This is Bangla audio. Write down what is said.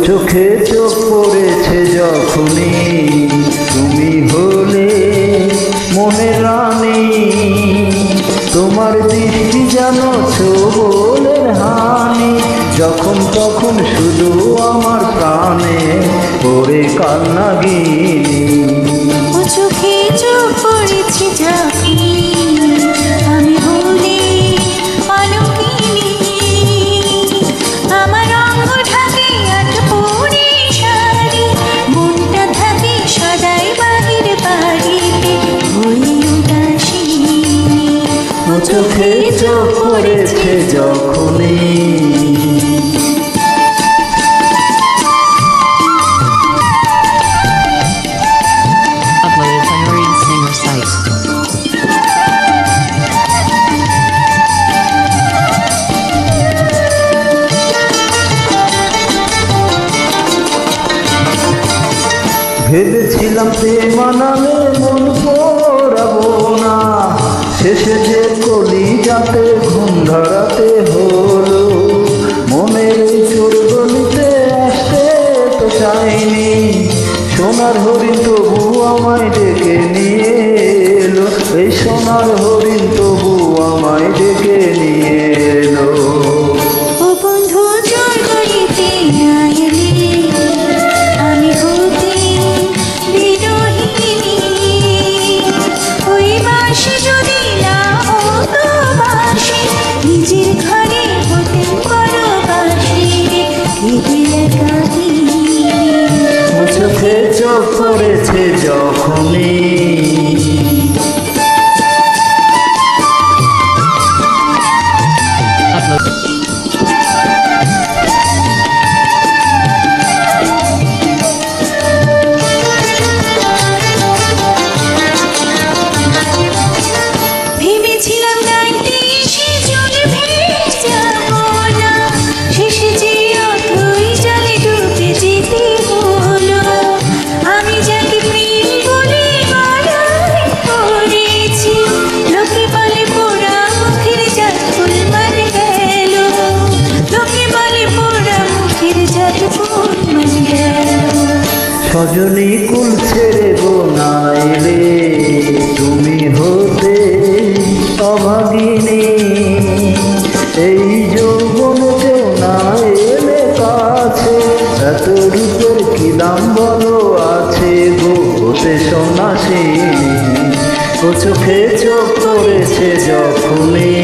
চোখে চোখ পড়েছে যখনই তুমি হলে মনের রানী। তোমার দৃষ্টি যেন ছোবলের হানি, যখন তখন শুধু আমার প্রাণে পড়ে কান্না গিনি। ও চোখে চোখ পড়েছে যখনই আমি হলে অলকিনী। আমার অঙ্গ ঢাকে আট পরে শাড়ি, মনটা থাকে সদাই বাহির বাড়িতে ওই উদাসী। ও চোখে চোখ পড়েছে যখনই। Uploaded from Marine Singer site. ভেবেছিলাম প্রেম মানালে মন পড়াবো না, শেষে যে কলি যাতে ঘুম ধরাতে হলো। মনের এই চোরগলিতে আসতে তো চাইনি, সোনার হরিণ তবু আমায় ডেকে নিয়ে এলো। এই সোনার হরিণ তবু আমায় ডেকে নিয়ে এলো। ও বন্ধু জোর করিতে না এলে আমি হতে বিরোহিনী। ওই বাঁশি যদি না হতো বাঁশি, নিজের ঘরে হতেন বড় বাঁশি রে, কেঁদে একাকিনী। ও চোখে চোখ পড়েছে যখনই। ভেবেছিলাম গাইতে এসে জল ভেজাবো না, শেষে যে অথই জলে ডুবে যেতে হলো। আমি যাকে প্রেম বলে বাড়াই করেছি, লোকে বলে পোড়া মুখের জাত ফুলমান গেল। লোকে বলে পোড়া মুখের জাত ফুলমান গেল। সজনী কুল ছেড়ে গো না এলে, তুমি হতে অভাগিনী। এই যৌবনতেও না এলে কাছে, এত রূপের কি দাম বলো আছে গো হতে সন্ন্যাসিনী। ও চোখে চোখ পড়েছে যখনই।